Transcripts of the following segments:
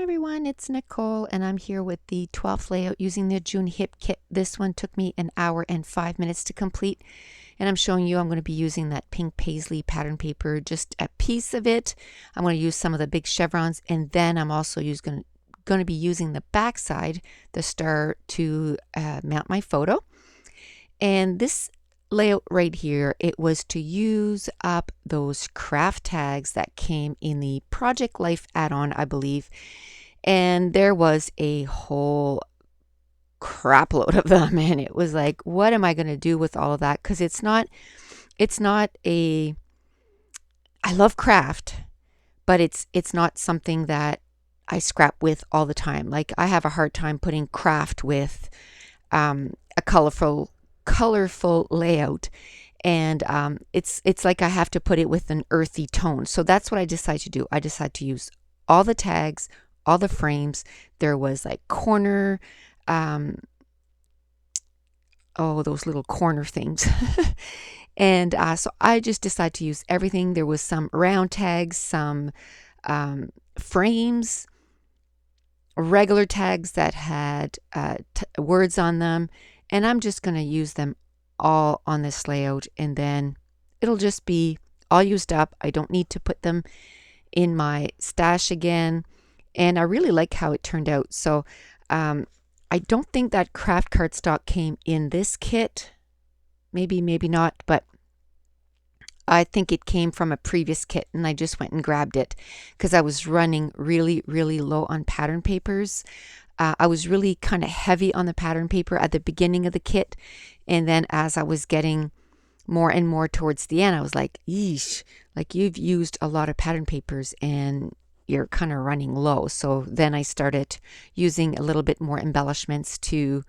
everyone, it's Nicole and I'm here with the 12th layout using the June hip kit. This one took me an hour and 5 minutes to complete, and I'm showing you I'm going to be using that pink paisley pattern paper, just a piece of it. I'm going to use some of the big chevrons, and then I'm also going to be using the back side, the star, to mount my photo. And this layout right here, it was to use up those craft tags that came in the Project Life add-on, I believe. And there was a whole crap load of them, and it was like, what am I going to do with all of that? Because it's not a, I love craft, but it's not something that I scrap with all the time. Like, I have a hard time putting craft with a colorful layout, and it's like I have to put it with an earthy tone. So that's what I decided to do. I decided to use all the tags, all the frames. There was like corner, those little corner things. And so I just decided to use everything. There was some round tags, some frames, regular tags that had words on them, and I'm just going to use them all on this layout, and then it'll just be all used up. I don't need to put them in my stash again, and I really like how it turned out. So I don't think that craft cardstock came in this kit. Maybe not, but I think it came from a previous kit, and I just went and grabbed it because I was running really low on pattern papers. I was really kind of heavy on the pattern paper at the beginning of the kit, and then as I was getting more and more towards the end, I was like, yeesh, like, you've used a lot of pattern papers and you're kind of running low. So then I started using a little bit more embellishments to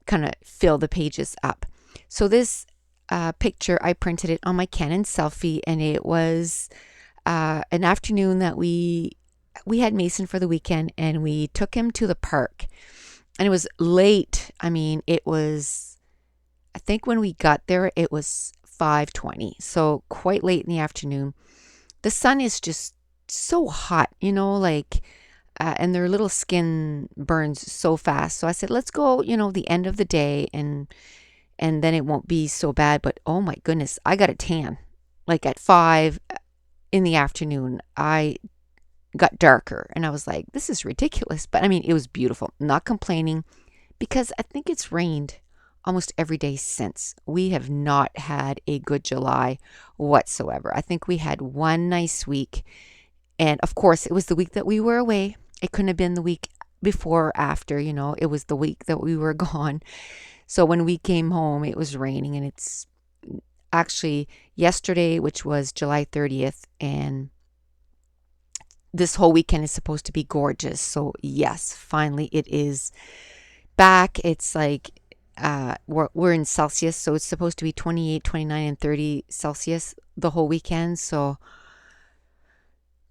kind of fill the pages up. So this picture, I printed it on my Canon selfie, and it was an afternoon that we had Mason for the weekend, and we took him to the park, and it was late. I mean, it was, I think when we got there, it was 5:20, so quite late in the afternoon. The sun is just so hot, like, and their little skin burns so fast. So I said, let's go, the end of the day, and then it won't be so bad. But oh my goodness, I got a tan. Like at 5 in the afternoon, I got darker, and I was like, this is ridiculous. But I mean, it was beautiful. Not complaining, because I think it's rained almost every day since. We have not had a good July whatsoever. I think we had one nice week, and of course it was the week that we were away. It couldn't have been the week before or after, it was the week that we were gone. So when we came home, it was raining, and it's actually yesterday, which was July 30th, and this whole weekend is supposed to be gorgeous. So yes, finally it is back. It's like we're in Celsius, so it's supposed to be 28, 29, and 30 Celsius the whole weekend. So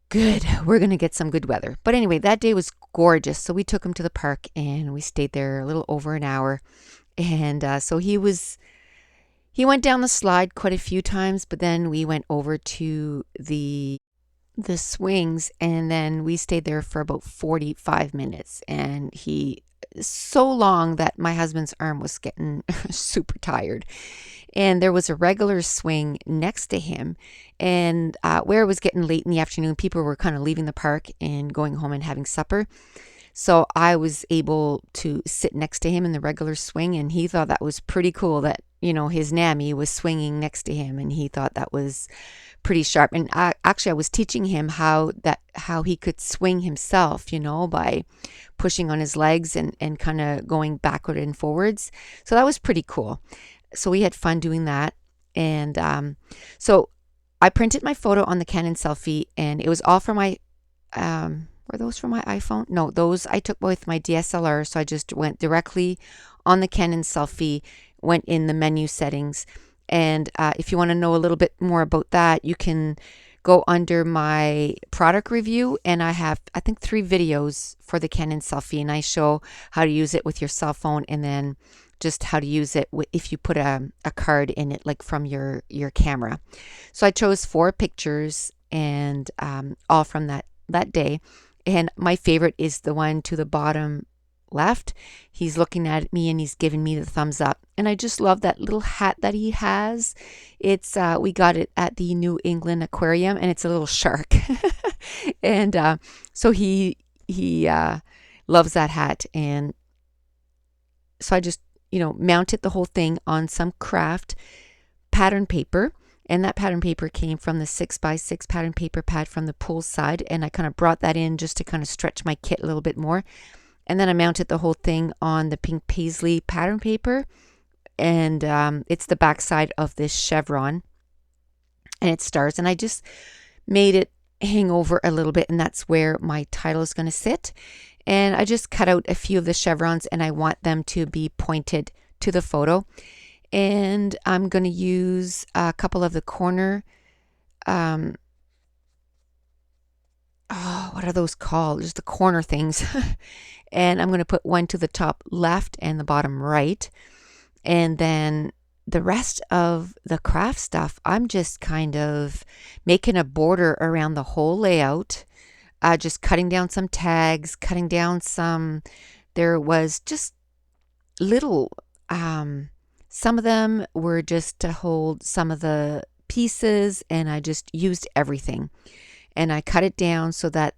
good, we're gonna get some good weather. But anyway, that day was gorgeous. So we took him to the park, and we stayed there a little over an hour. And so he went down the slide quite a few times, but then we went over to the swings, and then we stayed there for about 45 minutes, and so long that my husband's arm was getting super tired. And there was a regular swing next to him, and where it was getting late in the afternoon, people were kind of leaving the park and going home and having supper. So I was able to sit next to him in the regular swing, and he thought that was pretty cool that, his Nammy was swinging next to him, and he thought that was pretty sharp. And actually, I was teaching him how he could swing himself, by pushing on his legs and kind of going backward and forwards. So that was pretty cool. So we had fun doing that. And so I printed my photo on the Canon selfie, and it was all for my were those for my iPhone? No, those I took with my DSLR. So I just went directly on the Canon selfie, went in the menu settings. And if you want to know a little bit more about that, you can go under my product review, and I have, I think, 3 videos for the Canon selfie, and I show how to use it with your cell phone, and then just how to use it if you put a card in it, like from your camera. So I chose 4 pictures, and all from that that day. And my favorite is the one to the bottom left. He's looking at me and he's giving me the thumbs up. And I just love that little hat that he has. It's we got it at the New England Aquarium, and it's a little shark. And so he loves that hat. And so I just, mounted the whole thing on some craft pattern paper. And that pattern paper came from the 6x6 pattern paper pad from the poolside. And I kind of brought that in just to kind of stretch my kit a little bit more. And then I mounted the whole thing on the pink paisley pattern paper. And it's the backside of this chevron. And it stars. And I just made it hang over a little bit. And that's where my title is going to sit. And I just cut out a few of the chevrons. And I want them to be pointed to the photo. And I'm going to use a couple of the corner, what are those called? Just the corner things. And I'm going to put one to the top left and the bottom right. And then the rest of the craft stuff, I'm just kind of making a border around the whole layout, just cutting down some tags, cutting down some, there was just little, some of them were just to hold some of the pieces, and I just used everything. And I cut it down so that,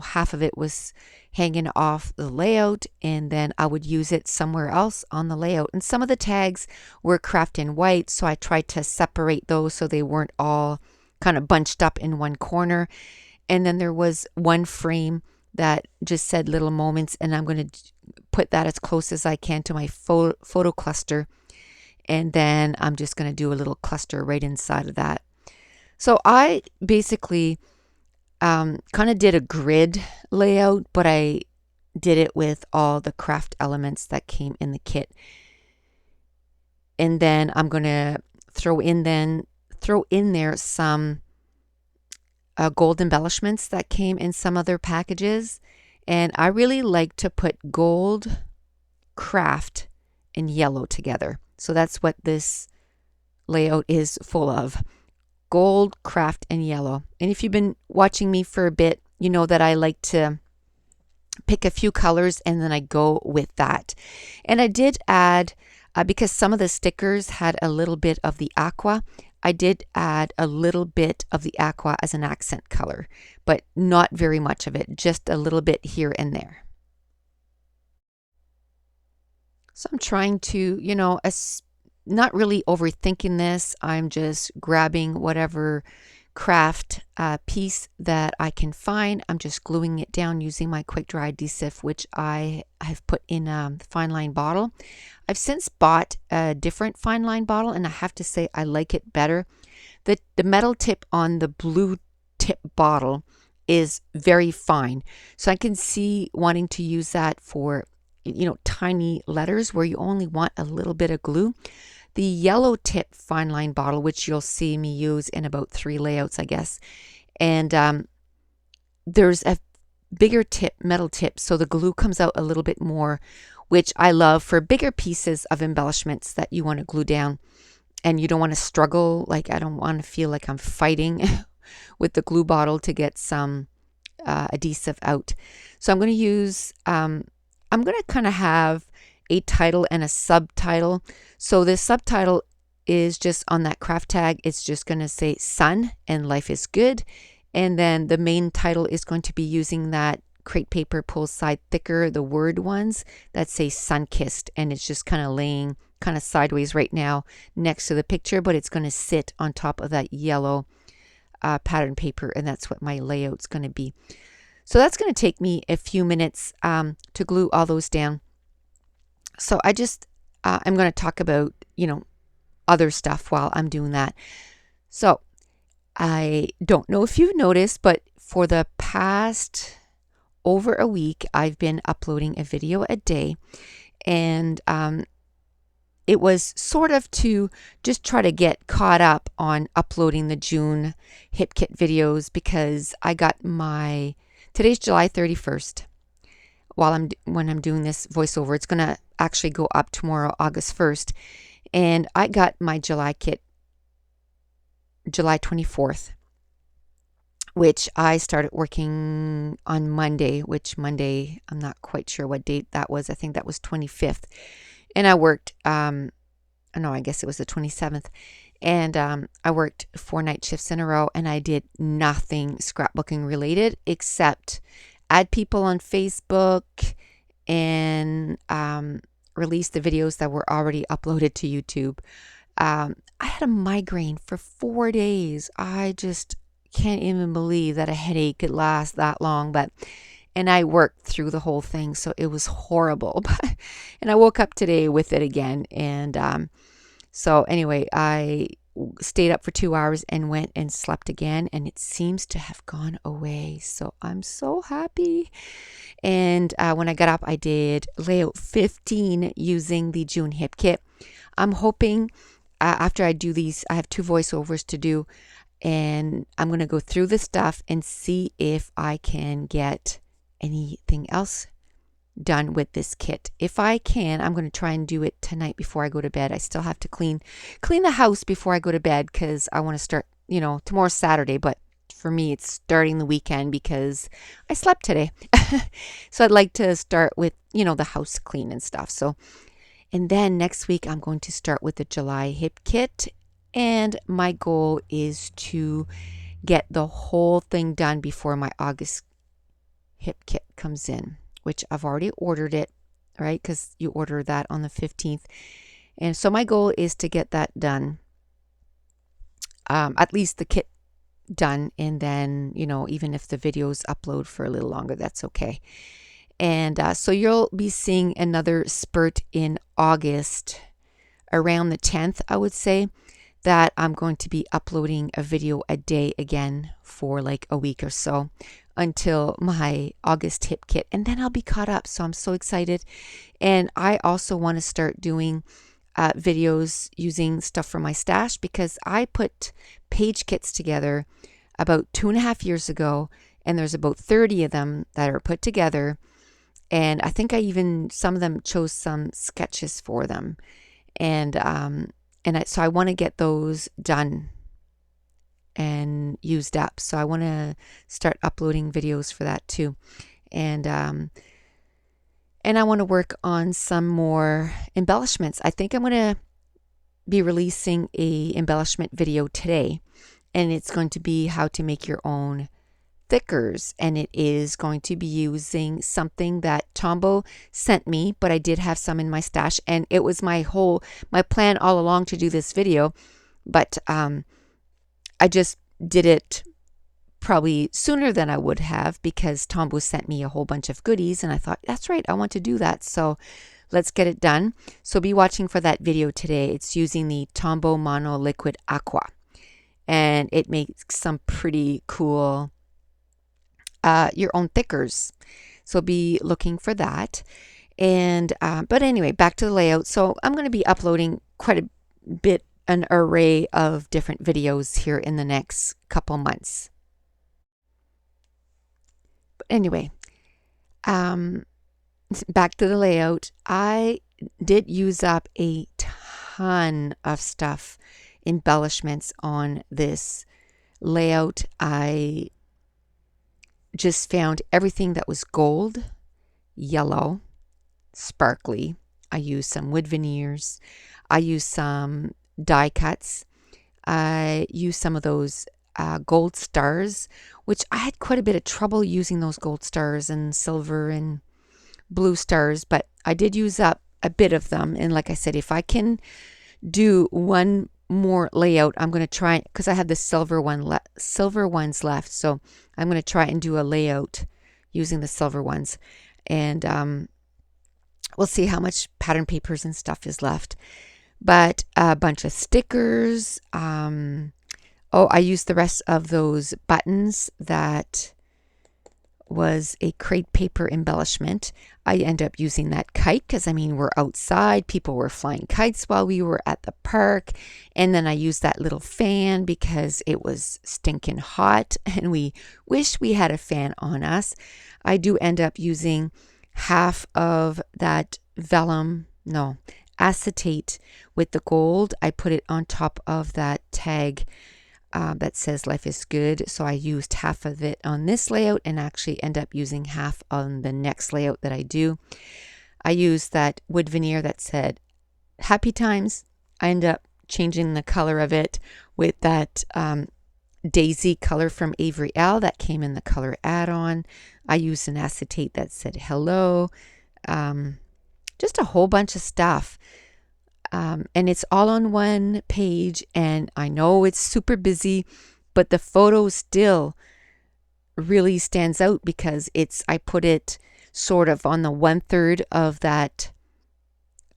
half of it was hanging off the layout, and then I would use it somewhere else on the layout. And some of the tags were craft in white, so I tried to separate those so they weren't all kind of bunched up in one corner. And then there was one frame that just said little moments, and I'm going to put that as close as I can to my photo cluster. And then I'm just going to do a little cluster right inside of that. So I basically kind of did a grid layout, but I did it with all the craft elements that came in the kit. And then I'm going to throw in there some gold embellishments that came in some other packages. And I really like to put gold, craft, and yellow together. So that's what this layout is full of. Gold, craft, and yellow. And if you've been watching me for a bit, you know that I like to pick a few colors and then I go with that. And I did add, because some of the stickers had a little bit of the aqua, I did add a little bit of the aqua as an accent color, but not very much of it, just a little bit here and there. So I'm trying to, not really overthinking this. I'm just grabbing whatever craft piece that I can find. I'm just gluing it down using my quick dry adhesive, which I have put in a fine line bottle. I've since bought a different fine line bottle, and I have to say I like it better. The metal tip on the blue tip bottle is very fine. So I can see wanting to use that for, tiny letters where you only want a little bit of glue. The yellow tip fine line bottle, which you'll see me use in about 3 layouts, I guess. And there's a bigger metal tip, so the glue comes out a little bit more, which I love for bigger pieces of embellishments that you want to glue down. And you don't want to struggle, like I don't want to feel like I'm fighting with the glue bottle to get some adhesive out. So I'm going to use, I'm going to kind of have a title and a subtitle. So the subtitle is just on that craft tag. It's just going to say sun and life is good. And then the main title is going to be using that crepe paper pull side thicker, the word ones that say sun-kissed. And it's just kind of laying kind of sideways right now next to the picture, but it's going to sit on top of that yellow pattern paper. And that's what my layout's going to be. So that's going to take me a few minutes to glue all those down. So I just, I'm going to talk about, other stuff while I'm doing that. So I don't know if you've noticed, but for the past over a week, I've been uploading a video a day. And it was sort of to just try to get caught up on uploading the June Hip Kit videos, because I got today's July 31st. When I'm doing this voiceover, it's going to actually go up tomorrow, August 1st. And I got my July kit July 24th, which I started working on Monday, which Monday, I'm not quite sure what date that was. I think that was 25th. And I worked, no, I guess it was the 27th. And I worked 4 night shifts in a row, and I did nothing scrapbooking related except add people on Facebook and release the videos that were already uploaded to YouTube. I had a migraine for 4 days. I just can't even believe that a headache could last that long, and I worked through the whole thing, so it was horrible. And I woke up today with it again, and so anyway, I stayed up for 2 hours and went and slept again, and it seems to have gone away. So I'm so happy. And when I got up, I did layout 15 using the June hip kit. I'm hoping after I do these, I have 2 voiceovers to do, and I'm going to go through the stuff and see if I can get anything else done with this kit. If I can, I'm going to try and do it tonight before I go to bed. I still have to clean the house before I go to bed because I want to start, tomorrow's Saturday, but for me it's starting the weekend because I slept today. So I'd like to start with, the house clean and stuff. So, and then next week I'm going to start with the July hip kit, and my goal is to get the whole thing done before my August hip kit comes in, which I've already ordered it, right? Because you order that on the 15th. And so my goal is to get that done, at least the kit done. And then, even if the videos upload for a little longer, that's okay. And so you'll be seeing another spurt in August around the 10th, I would say, that I'm going to be uploading a video a day again for like a week or so until my August hip kit, and then I'll be caught up. So I'm so excited. And I also want to start doing videos using stuff from my stash, because I put page kits together about 2.5 years ago, and there's about 30 of them that are put together. And I think I even, some of them chose some sketches for them. So I want to get those done and used up. So I want to start uploading videos for that too. And I want to work on some more embellishments. I think I'm going to be releasing a embellishment video today, and it's going to be how to make your own thickers, and it is going to be using something that Tombow sent me, but I did have some in my stash, and it was my plan all along to do this video, but I just did it probably sooner than I would have, because Tombow sent me a whole bunch of goodies, and I thought, that's right, I want to do that, so let's get it done. So be watching for that video today. It's using the Tombow Mono Liquid Aqua, and it makes some pretty cool your own thickers. So be looking for that. And but anyway, back to the layout. So I'm going to be uploading quite a bit, an array of different videos here in the next couple months. But anyway, back to the layout. I did use up a ton of stuff, embellishments on this layout. I just found everything that was gold, yellow, sparkly. I used some wood veneers. I used some die cuts. I used some of those gold stars, which I had quite a bit of trouble using those gold stars and silver and blue stars, but I did use up a bit of them. And like I said, if I can do one more layout, I'm going to try, because I have the silver ones left, so I'm going to try and do a layout using the silver ones, and we'll see how much pattern papers and stuff is left. But a bunch of stickers. I used the rest of those buttons that was a crepe paper embellishment. I end up using that kite because, we're outside. People were flying kites while we were at the park. And then I used that little fan because it was stinking hot and we wish we had a fan on us. I do end up using half of that acetate with the gold. I put it on top of that tag that says life is good. So I used half of it on this layout and actually end up using half on the next layout that I do. I used that wood veneer that said happy times. I end up changing the color of it with that daisy color from Avery L that came in the color add-on. I used an acetate that said hello. Just a whole bunch of stuff. And it's all on one page, and I know it's super busy, but the photo still really stands out because I put it sort of on the 1/3 of that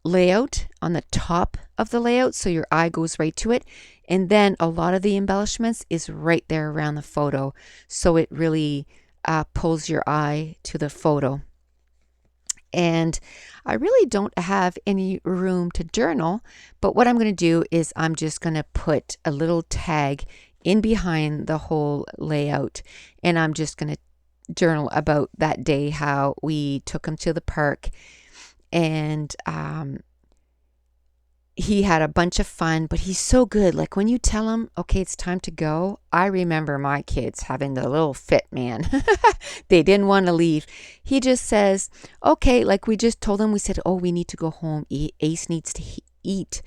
layout, on the top of the layout, so your eye goes right to it. And then a lot of the embellishments is right there around the photo, so it really pulls your eye to the photo. And I really don't have any room to journal, but what I'm going to do is I'm just going to put a little tag in behind the whole layout, and I'm just going to journal about that day, how we took him to the park, and he had a bunch of fun, but he's so good. Like when you tell him, okay, it's time to go. I remember my kids having the little fit, man. They didn't want to leave. He just says, okay, like we just told him, we said, oh, we need to go home. Ace needs to eat.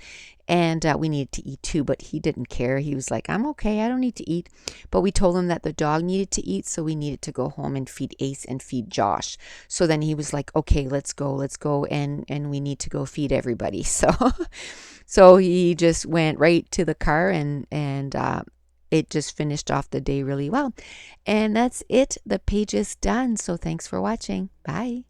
And we needed to eat too, but he didn't care. He was like, I'm okay. I don't need to eat. But we told him that the dog needed to eat, so we needed to go home and feed Ace and feed Josh. So then he was like, okay, let's go. And we need to go feed everybody. So he just went right to the car, and it just finished off the day really well. And that's it. The page is done. So thanks for watching. Bye.